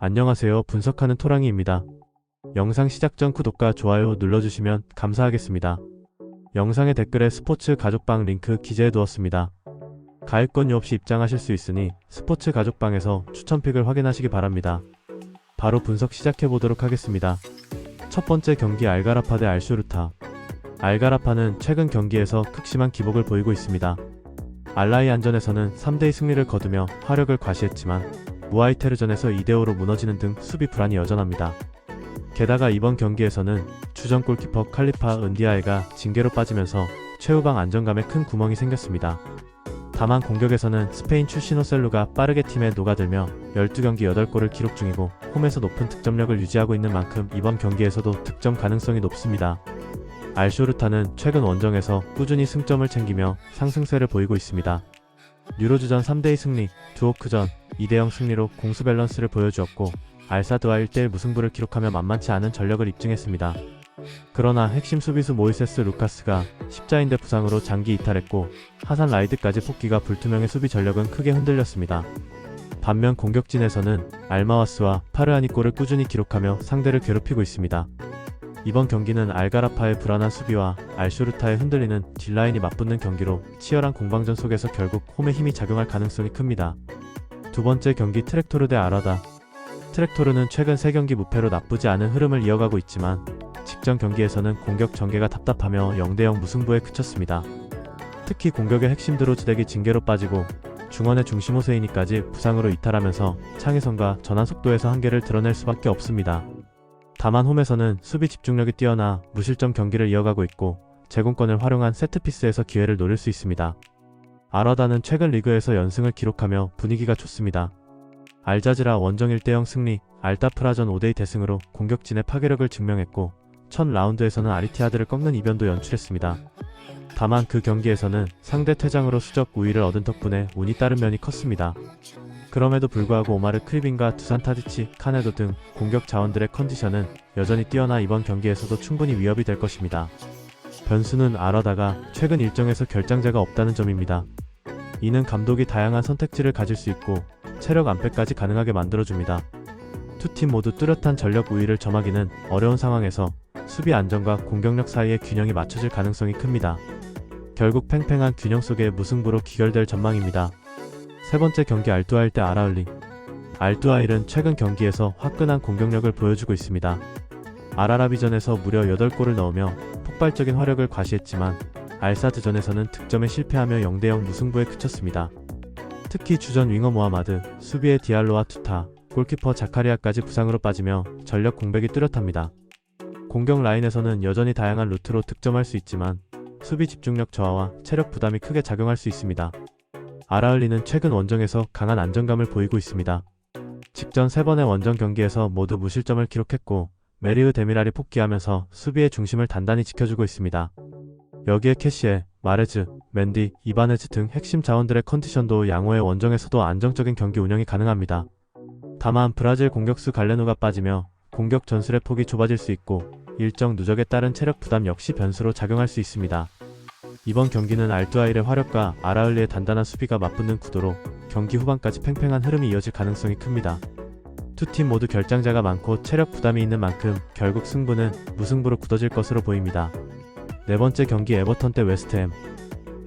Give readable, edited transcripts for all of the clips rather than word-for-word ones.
안녕하세요. 분석하는 토랑이입니다. 영상 시작 전 구독과 좋아요 눌러주시면 감사하겠습니다. 영상의 댓글에 스포츠 가족방 링크 기재해 두었습니다. 가입권료 없이 입장하실 수 있으니 스포츠 가족방에서 추천픽을 확인하시기 바랍니다. 바로 분석 시작해 보도록 하겠습니다. 첫 번째 경기 알가라파 대 알쇼르타. 알가라파는 최근 경기에서 극심한 기복을 보이고 있습니다. 알라이 안전에서는 3대2 승리를 거두며 화력을 과시했지만 무아이테르전에서 2대5로 무너지는 등 수비 불안이 여전합니다. 게다가 이번 경기에서는 주전 골키퍼 칼리파 은디아에가 징계로 빠지면서 최후방 안정감에 큰 구멍이 생겼습니다. 다만 공격에서는 스페인 출신 호셀루가 빠르게 팀에 녹아들며 12경기 8골을 기록 중이고 홈에서 높은 득점력을 유지하고 있는 만큼 이번 경기에서도 득점 가능성이 높습니다. 알쇼르타는 최근 원정에서 꾸준히 승점을 챙기며 상승세를 보이고 있습니다. 유로주전 3대2 승리, 두오크전 2대0 승리로 공수 밸런스를 보여주었고 알사드와 1대1 무승부를 기록하며 만만치 않은 전력을 입증했습니다. 그러나 핵심 수비수 모이세스 루카스가 십자인대 부상으로 장기 이탈했고 하산 라이드까지 복귀가 불투명해 수비 전력은 크게 흔들렸습니다. 반면 공격진에서는 알마와스와 파르아니 골을 꾸준히 기록하며 상대를 괴롭히고 있습니다. 이번 경기는 알가라파의 불안한 수비와 알쇼르타의 흔들리는 뒷라인이 맞붙는 경기로 치열한 공방전 속에서 결국 홈의 힘이 작용할 가능성이 큽니다. 두 번째 경기 트랙토르 대 아라다. 트랙토르는 최근 3경기 무패로 나쁘지 않은 흐름을 이어가고 있지만 직전 경기에서는 공격 전개가 답답하며 0대0 무승부에 그쳤습니다. 특히 공격의 핵심 드로즈덱이 징계로 빠지고 중원의 중심 호세이니까지 부상으로 이탈하면서 창의성과 전환 속도에서 한계를 드러낼 수밖에 없습니다. 다만 홈에서는 수비 집중력이 뛰어나 무실점 경기를 이어가고 있고 제공권을 활용한 세트피스에서 기회를 노릴 수 있습니다. 아라다는 최근 리그에서 연승을 기록하며 분위기가 좋습니다. 알자지라 원정 1대0 승리, 알타프라전 5대2 대승으로 공격진의 파괴력을 증명했고 첫 라운드에서는 아리티아드를 꺾는 이변도 연출했습니다. 다만 그 경기에서는 상대 퇴장으로 수적 우위를 얻은 덕분에 운이 따른 면이 컸습니다. 그럼에도 불구하고 오마르 크리빈과 두산 타디치, 카네도 등 공격 자원들의 컨디션은 여전히 뛰어나 이번 경기에서도 충분히 위협이 될 것입니다. 변수는 아라다가 최근 일정에서 결장자가 없다는 점입니다. 이는 감독이 다양한 선택지를 가질 수 있고 체력 안배까지 가능하게 만들어줍니다. 두 팀 모두 뚜렷한 전력 우위를 점하기는 어려운 상황에서 수비 안정과 공격력 사이의 균형이 맞춰질 가능성이 큽니다. 결국 팽팽한 균형 속의 무승부로 귀결될 전망입니다. 세 번째 경기 알뚜아일 대 아라을리. 알뚜아일은 최근 경기에서 화끈한 공격력을 보여주고 있습니다. 아라라비전에서 무려 8골을 넣으며 폭발적인 화력을 과시했지만 알사드전에서는 득점에 실패하며 0대0 무승부에 그쳤습니다. 특히 주전 윙어 모하마드, 수비의 디알로와 투타, 골키퍼 자카리아까지 부상으로 빠지며 전력 공백이 뚜렷합니다. 공격 라인에서는 여전히 다양한 루트로 득점할 수 있지만 수비 집중력 저하와 체력 부담이 크게 작용할 수 있습니다. 아라을리는 최근 원정에서 강한 안정감을 보이고 있습니다. 직전 3번의 원정 경기에서 모두 무실점을 기록했고 메리흐 데미랄이 복귀하면서 수비의 중심을 단단히 지켜주고 있습니다. 여기에 캐시에, 마레즈, 맨디, 이바네즈 등 핵심 자원들의 컨디션도 양호의 원정에서도 안정적인 경기 운영이 가능합니다. 다만 브라질 공격수 갈레노가 빠지며 공격 전술의 폭이 좁아질 수 있고 일정 누적에 따른 체력 부담 역시 변수로 작용할 수 있습니다. 이번 경기는 알뚜아일의 화력과 아라을리의 단단한 수비가 맞붙는 구도로 경기 후반까지 팽팽한 흐름이 이어질 가능성이 큽니다. 두 팀 모두 결장자가 많고 체력 부담이 있는 만큼 결국 승부는 무승부로 굳어질 것으로 보입니다. 네 번째 경기 에버턴 대 웨스트햄.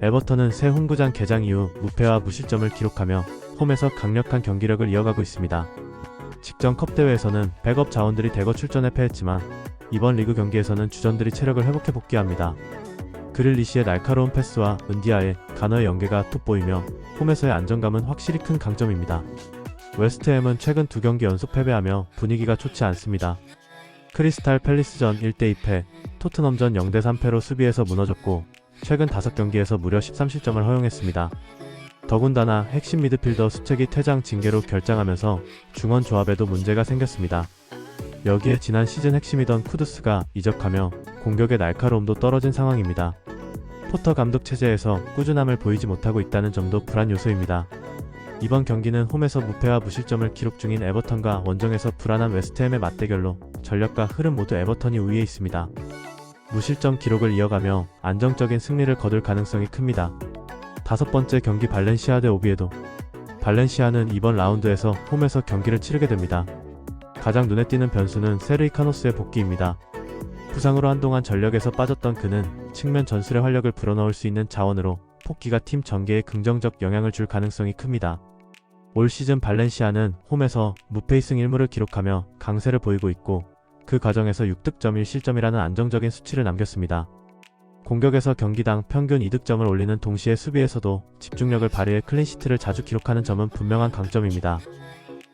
에버턴은 새 홈구장 개장 이후 무패와 무실점을 기록하며 홈에서 강력한 경기력을 이어가고 있습니다. 직전 컵대회에서는 백업 자원들이 대거 출전해 패했지만 이번 리그 경기에서는 주전들이 체력을 회복해 복귀합니다. 그릴리시의 날카로운 패스와 은디아의 간어의 연계가 돋보이며 홈에서의 안정감은 확실히 큰 강점입니다. 웨스트햄은 최근 2경기 연속 패배하며 분위기가 좋지 않습니다. 크리스탈 팰리스전 1대2패, 토트넘전 0대3패로 수비에서 무너졌고 최근 5경기에서 무려 13실점을 허용했습니다. 더군다나 핵심 미드필더 수책이 퇴장 징계로 결장하면서 중원 조합에도 문제가 생겼습니다. 여기에 지난 시즌 핵심이던 쿠두스가 이적하며 공격의 날카로움도 떨어진 상황입니다. 포터 감독 체제에서 꾸준함을 보이지 못하고 있다는 점도 불안 요소입니다. 이번 경기는 홈에서 무패와 무실점을 기록 중인 에버턴과 원정에서 불안한 웨스트햄의 맞대결로 전력과 흐름 모두 에버턴이 우위에 있습니다. 무실점 기록을 이어가며 안정적인 승리를 거둘 가능성이 큽니다. 다섯 번째 경기 발렌시아 대 오비에도. 발렌시아는 이번 라운드에서 홈에서 경기를 치르게 됩니다. 가장 눈에 띄는 변수는 세르히 카노스의 복귀입니다. 부상으로 한동안 전력에서 빠졌던 그는 측면 전술의 활력을 불어넣을 수 있는 자원으로 복귀가 팀 전개에 긍정적 영향을 줄 가능성이 큽니다. 올 시즌 발렌시아는 홈에서 무패 2승 1무를 기록하며 강세를 보이고 있고 그 과정에서 6득점 1실점이라는 안정적인 수치를 남겼습니다. 공격에서 경기당 평균 2득점을 올리는 동시에 수비에서도 집중력을 발휘해 클린시트를 자주 기록하는 점은 분명한 강점입니다.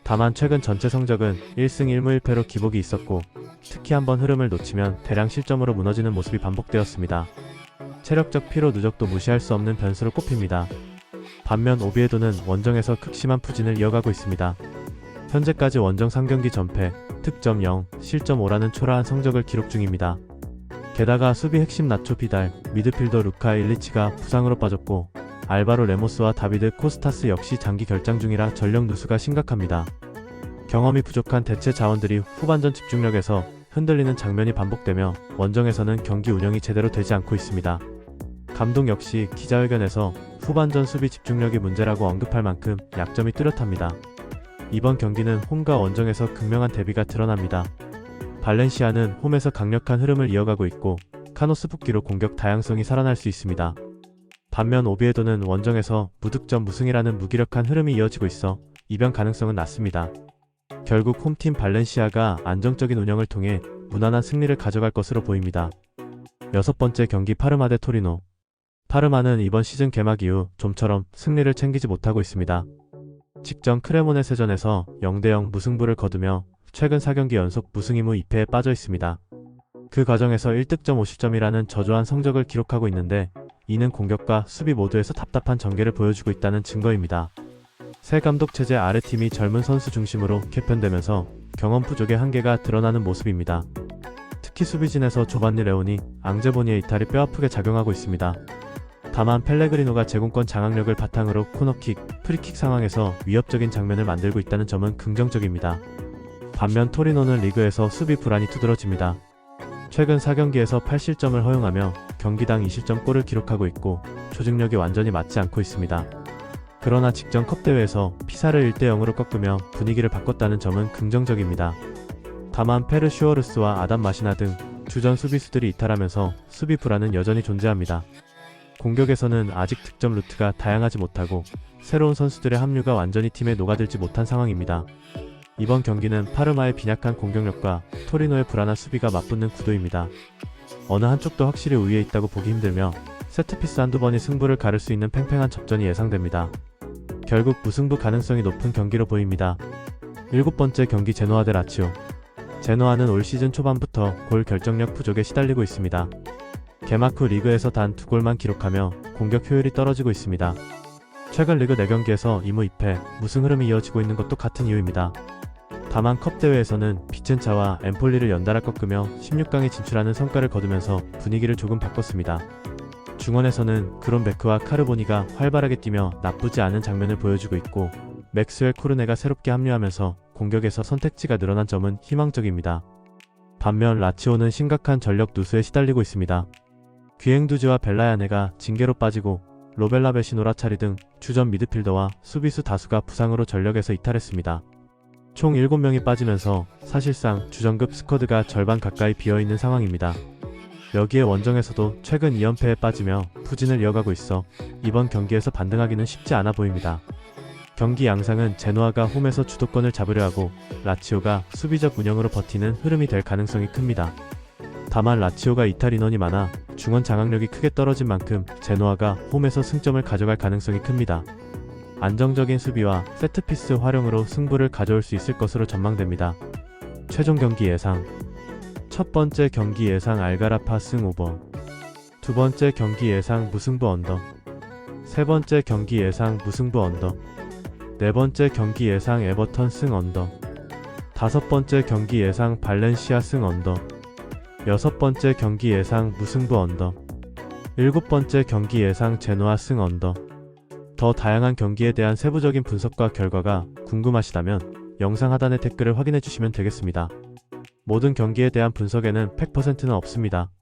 다만 최근 전체 성적은 1승 1무 1패로 기복이 있었고 특히 한번 흐름을 놓치면 대량 실점으로 무너지는 모습이 반복되었습니다. 체력적 피로 누적도 무시할 수 없는 변수로 꼽힙니다. 반면 오비에도는 원정에서 극심한 부진을 이어가고 있습니다. 현재까지 원정 3경기 전패, 득점 0, 실점 5라는 초라한 성적을 기록 중입니다. 게다가 수비 핵심 나초 비달, 미드필더 루카 일리치가 부상으로 빠졌고 알바로 레모스와 다비드 코스타스 역시 장기 결장 중이라 전력 누수가 심각합니다. 경험이 부족한 대체 자원들이 후반전 집중력에서 흔들리는 장면이 반복되며 원정에서는 경기 운영이 제대로 되지 않고 있습니다. 감독 역시 기자회견에서 후반전 수비 집중력이 문제라고 언급할 만큼 약점이 뚜렷합니다. 이번 경기는 홈과 원정에서 극명한 대비가 드러납니다. 발렌시아는 홈에서 강력한 흐름을 이어가고 있고 카노스 복귀로 공격 다양성이 살아날 수 있습니다. 반면 오비에도는 원정에서 무득점 무승이라는 무기력한 흐름이 이어지고 있어 이변 가능성은 낮습니다. 결국 홈팀 발렌시아가 안정적인 운영을 통해 무난한 승리를 가져갈 것으로 보입니다. 6번째 경기 파르마 대 토리노. 파르마는 이번 시즌 개막 이후 좀처럼 승리를 챙기지 못하고 있습니다. 직전 크레모네세전에서 0대0 무승부를 거두며 최근 4경기 연속 무승 2무 2패에 빠져 있습니다. 그 과정에서 1득점 5실점이라는 저조한 성적을 기록하고 있는데 이는 공격과 수비 모두에서 답답한 전개를 보여주고 있다는 증거입니다. 새 감독 체제 아래 팀이 젊은 선수 중심으로 개편되면서 경험 부족의 한계가 드러나는 모습입니다. 특히 수비진에서 조반니 레오니, 앙제보니의 이탈이 뼈아프게 작용하고 있습니다. 다만 펠레그리노가 제공권 장악력을 바탕으로 코너킥, 프리킥 상황에서 위협적인 장면을 만들고 있다는 점은 긍정적입니다. 반면 토리노는 리그에서 수비 불안이 두드러집니다. 최근 4경기에서 8실점을 허용하며 경기당 2실점 골을 기록하고 있고 조직력이 완전히 맞지 않고 있습니다. 그러나 직전 컵대회에서 피사를 1대0으로 꺾으며 분위기를 바꿨다는 점은 긍정적입니다. 다만 페르 슈어르스와 아담 마시나 등 주전 수비수들이 이탈하면서 수비 불안은 여전히 존재합니다. 공격에서는 아직 득점 루트가 다양하지 못하고 새로운 선수들의 합류가 완전히 팀에 녹아들지 못한 상황입니다. 이번 경기는 파르마의 빈약한 공격력과 토리노의 불안한 수비가 맞붙는 구도입니다. 어느 한쪽도 확실히 우위에 있다고 보기 힘들며 세트피스 한두 번이 승부를 가를 수 있는 팽팽한 접전이 예상됩니다. 결국 무승부 가능성이 높은 경기로 보입니다. 7번째 경기 제노아 대 라치오. 제노아는 올 시즌 초반부터 골 결정력 부족에 시달리고 있습니다. 개막 후 리그에서 단 2골만 기록하며 공격 효율이 떨어지고 있습니다. 최근 리그 4경기에서 2무 2패, 무승 흐름이 이어지고 있는 것도 같은 이유입니다. 다만 컵대회에서는 비첸차와 엠폴리를 연달아 꺾으며 16강에 진출하는 성과를 거두면서 분위기를 조금 바꿨습니다. 중원에서는 그론베크와 카르보니가 활발하게 뛰며 나쁘지 않은 장면을 보여주고 있고 맥스웰 코르네가 새롭게 합류하면서 공격에서 선택지가 늘어난 점은 희망적입니다. 반면 라치오는 심각한 전력 누수에 시달리고 있습니다. 귀행두지와 벨라야네가 징계로 빠지고 로벨라 베시노라 차리 등 주전 미드필더와 수비수 다수가 부상으로 전력에서 이탈했습니다. 총 7명이 빠지면서 사실상 주전급 스쿼드가 절반 가까이 비어있는 상황입니다. 여기에 원정에서도 최근 2연패에 빠지며 부진을 이어가고 있어 이번 경기에서 반등하기는 쉽지 않아 보입니다. 경기 양상은 제노아가 홈에서 주도권을 잡으려 하고 라치오가 수비적 운영으로 버티는 흐름이 될 가능성이 큽니다. 다만 라치오가 이탈 인원이 많아 중원 장악력이 크게 떨어진 만큼 제노아가 홈에서 승점을 가져갈 가능성이 큽니다. 안정적인 수비와 세트피스 활용으로 승부를 가져올 수 있을 것으로 전망됩니다. 최종 경기 예상. 첫 번째 경기 예상 알가라파 승 오버. 두 번째 경기 예상 무승부 언더. 세 번째 경기 예상 무승부 언더. 네 번째 경기 예상 에버턴 승 언더. 다섯 번째 경기 예상 발렌시아 승 언더. 여섯 번째 경기 예상 무승부 언더. 일곱 번째 경기 예상 제노아 승 언더. 더 다양한 경기에 대한 세부적인 분석과 결과가 궁금하시다면 영상 하단의 댓글을 확인해 주시면 되겠습니다. 모든 경기에 대한 분석에는 100%는 없습니다.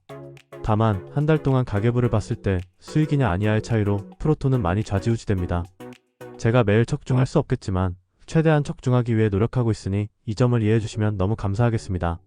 다만 한 달 동안 가계부를 봤을 때 수익이냐 아니냐의 차이로 프로토는 많이 좌지우지됩니다. 제가 매일 적중할 수 없겠지만 최대한 적중하기 위해 노력하고 있으니 이 점을 이해해 주시면 너무 감사하겠습니다.